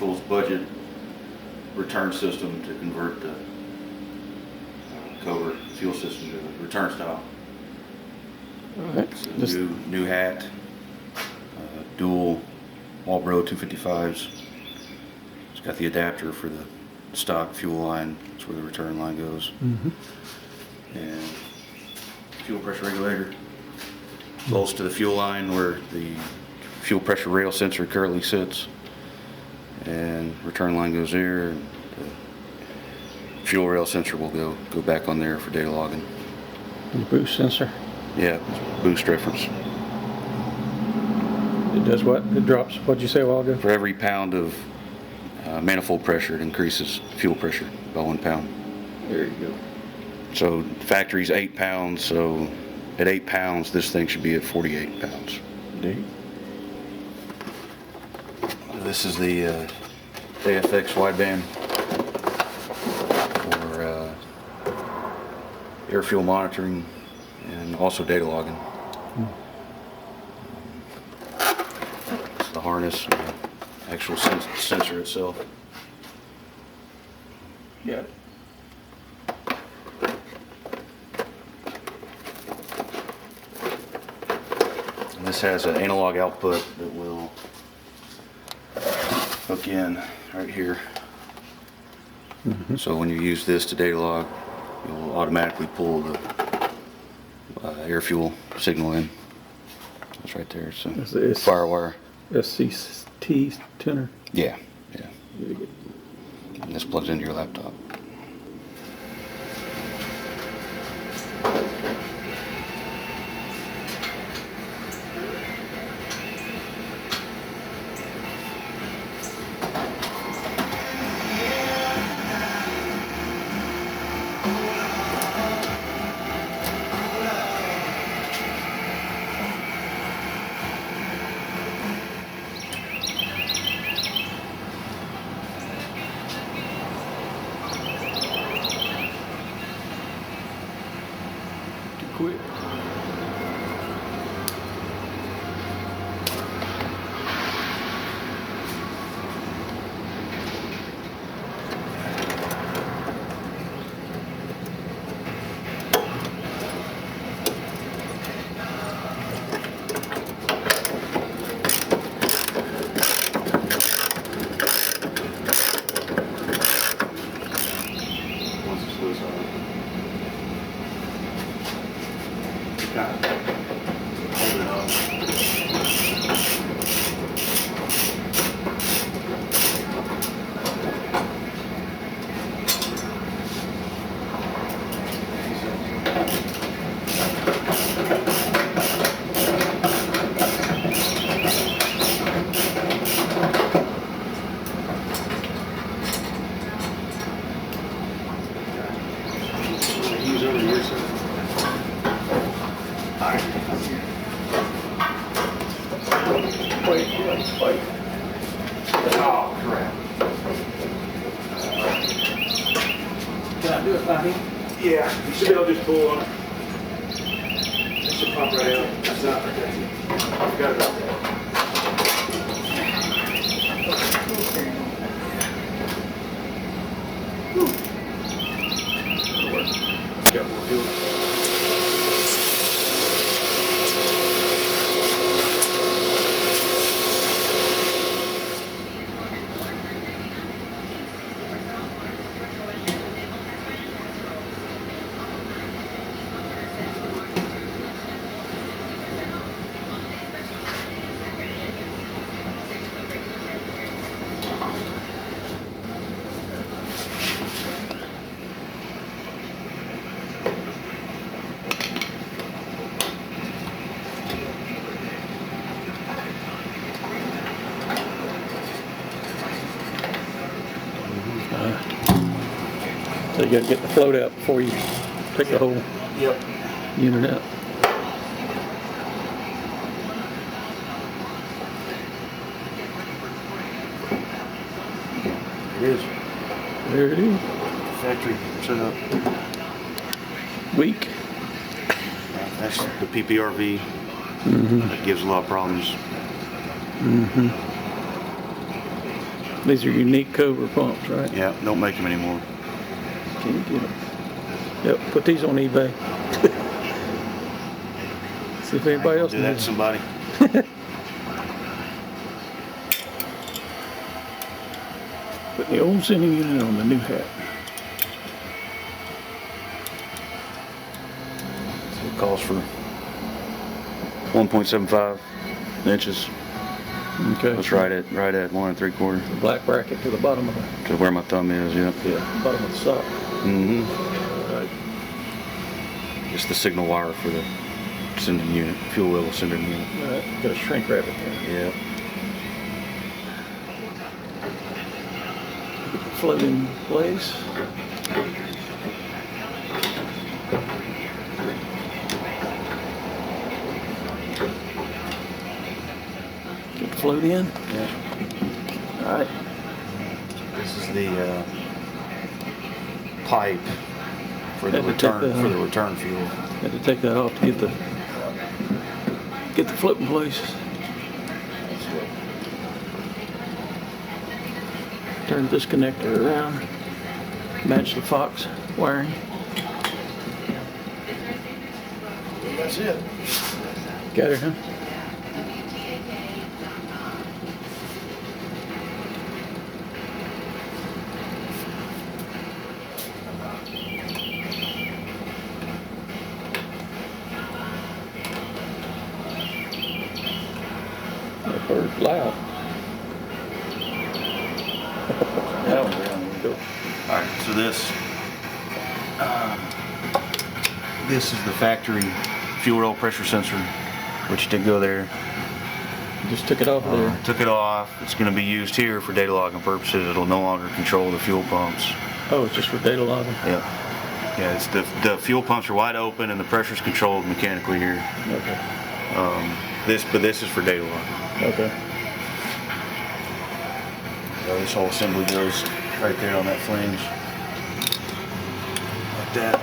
diesel's budget return system to convert the covert fuel system to the return style. Alright. It's a new hat, dual Marlboro 255s. It's got the adapter for the stock fuel line. That's where the return line goes. And fuel pressure regulator bolts to the fuel line where the fuel pressure rail sensor currently sits, and return line goes there, and the fuel rail sensor will go back on there for data logging. The boost sensor. Yeah, boost reference. It does what? It drops. What'd you say a while ago? For every pound of manifold pressure, it increases fuel pressure by 1 pound. There you go. So factory's 8 pounds, so at 8 pounds, this thing should be at 48 pounds. Neat. This is the AFX wideband for air fuel monitoring and also data logging. It's the harness and the actual sensor itself. Yeah. And this has an analog output that will hook in right here. So when you use this to data log, it will automatically pull the air fuel signal in. That's right there. So It's firewire. SCT tuner. Yeah, yeah. And this plugs into your laptop. Quick. Once it's loose, hold it up. Use over here, sir. Wait. Oh, crap. Can I do it by hand? Yeah, you should be able to just pull on it. It should pop right out. That's not protected. I forgot about that. That'll work. Got more fuel. So you got to get the float out before you take the whole Yep. unit out. It is. There it is. Factory setup. Weak. That's the PPRV. That gives a lot of problems. These are unique Cobra pumps, right? Yeah, don't make them anymore. Can you get them? Yep, put these on eBay. See if anybody else Do that to needs them. somebody. Put the old sending unit on the new hat. So it calls for 1.75 inches. Okay. That's right at 1 3/4. The black bracket to the bottom of the, To where my thumb is, yeah. bottom of the sock. Mm-hmm. Right. It's the signal wire for the sending unit, fuel level sending unit. Right. Got a shrink wrap it there. Yeah. Float in place. Get the float in. Yeah. All right. This is the pipe for the Had to take return fuel. Had to take that off to get the float in place. Turn this connector around. Match the Fox wiring. That's it. Got it, huh? That bird's loud. Yeah. All right. So this is the factory fuel oil pressure sensor, which did go there. Just took it off of there. Took it off. It's going to be used here for data logging purposes. It'll no longer control the fuel pumps. Oh, it's just for data logging. Yeah. Yeah. It's the fuel pumps are wide open and the pressure's controlled mechanically here. Okay. This is for data logging. Okay. So this whole assembly goes right there on that flange, like that.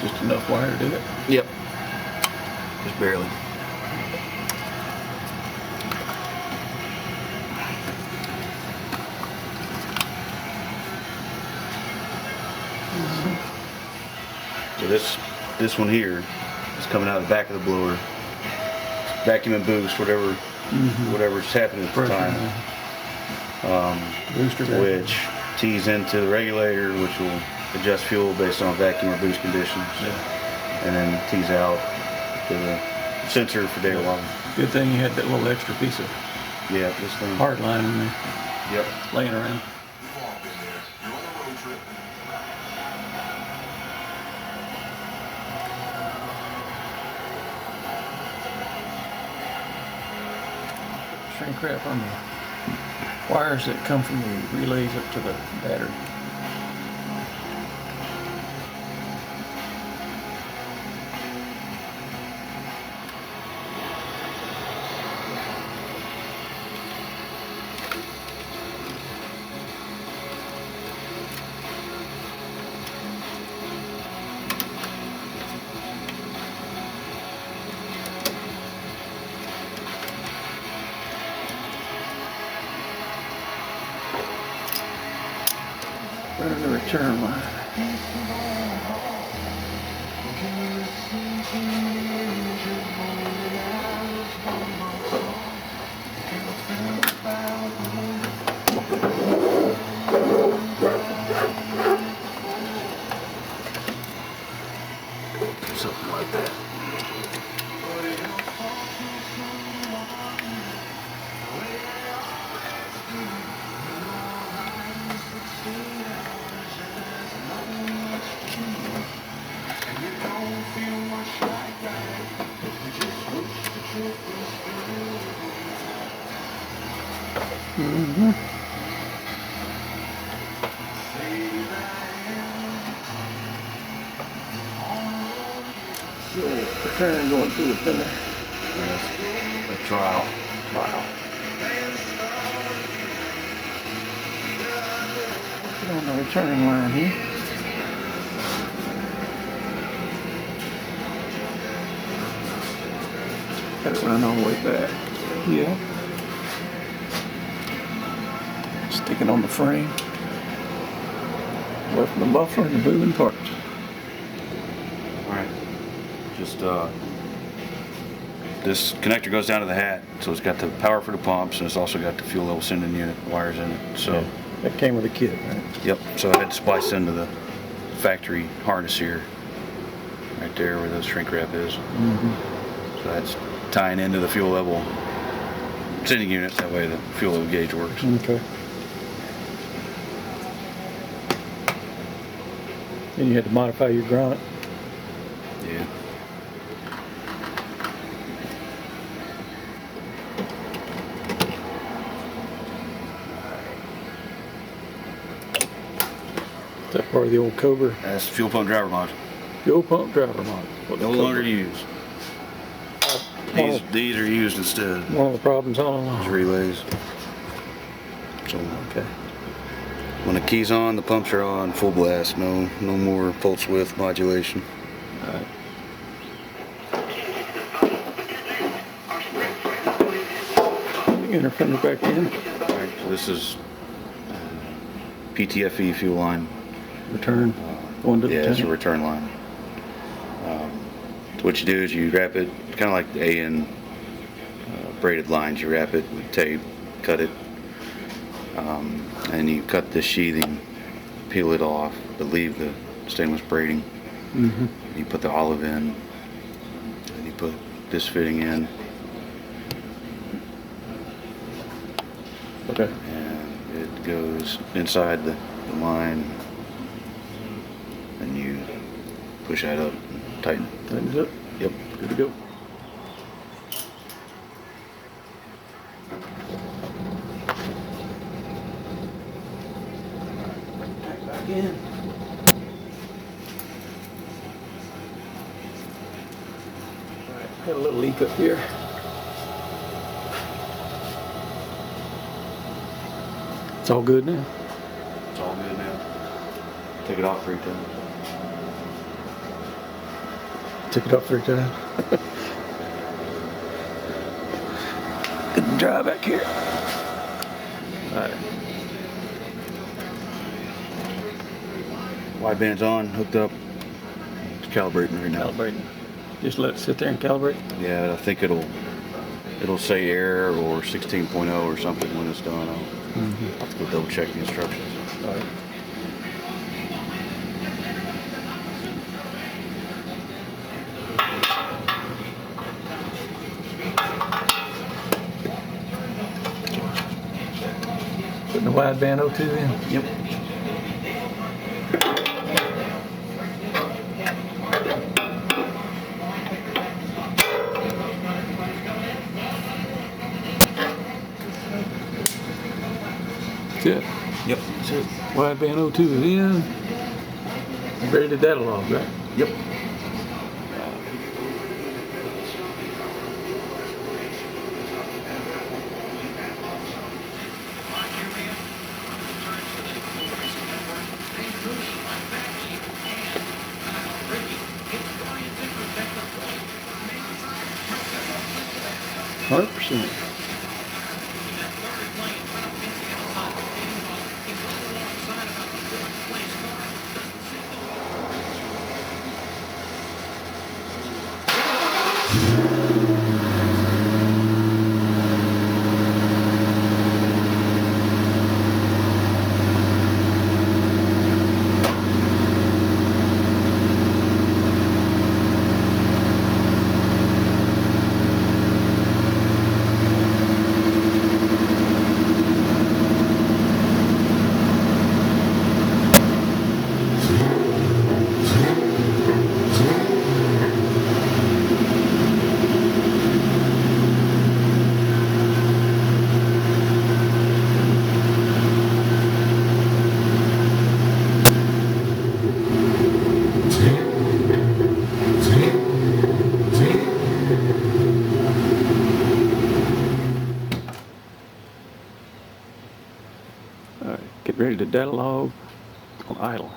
Just enough wire to do it. Yep. Just barely. So this one here is coming out of the back of the blower. Vacuum and boost, whatever's happening at the time. Booster Which tees into the regulator, which will adjust fuel based on vacuum or boost conditions. Yeah. And then tees out the sensor for data logging. Good thing you had that little extra piece of Yeah, this thing. hard line in there Yep. laying around. Shrink wrap on the wires that come from the relays up to the battery. Running the return line. Something like that. return going through the fender. A trial. Wow. Put on the return line here. Got it run all the way back. Yeah. Sticking on the frame. Away from the muffler and the moving parts. Alright. Just this connector goes down to the hat, so it's got the power for the pumps, and it's also got the fuel level sending unit wires in it. So yeah. That came with a kit, right? Yep. So I had to splice into the factory harness here, right there where the shrink wrap is. So that's tying into the fuel level sending unit. That way the fuel level gauge works. Okay. And you had to modify your grommet. Yeah. Is that part of the old Cobra? That's the fuel pump driver module. Fuel pump driver mod. No longer used. These are used instead. One of the problems all These along. relays. So Okay. when the key's on, the pumps are on full blast. No more pulse width modulation. All right. Inner fender back in. Alright, so this is PTFE fuel line. Return. Going to the Yeah, it's a tank. return line. So what you do is you wrap it, kind of like the AN braided lines. You wrap it with tape, cut it, and you cut the sheathing, peel it off, but leave the stainless braiding. You put the olive in, and you put this fitting in, Okay. and it goes inside the line, and you push that up and tighten it. Tighten it up. Yep. Good to go. Back in. Alright, had a little leak up here. It's all good now. It's all good now. Take it off 3 times. Took it off 3 times. Good dry back here. Alright. Wideband's on, hooked up. It's calibrating right now. Calibrating. Just let it sit there and calibrate. Yeah, I think it'll say error or 16.0 or something when it's done. I'll have to go double check the instructions. Alright. Putting the wideband O2 in. Yep. That's it. Yep. That's it. Wideband O2 is in. Ready to data log, right? Yep. %. the data log on idle.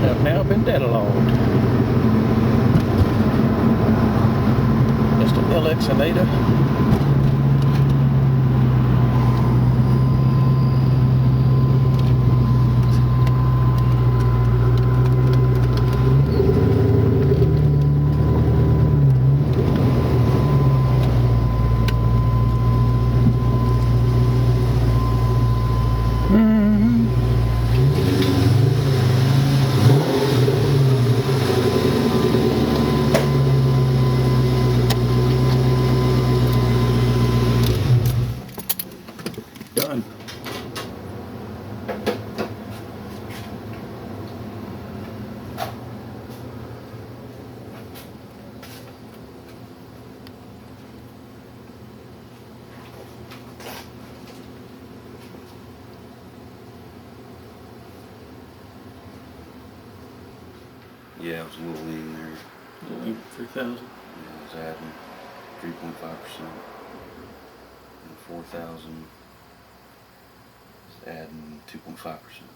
Have now been data logged. It's the LX-Inator. Done. Yeah, it was a little lean there. 3,000. Yeah, I was adding 3.5%. And 4,000 is adding 2.5%.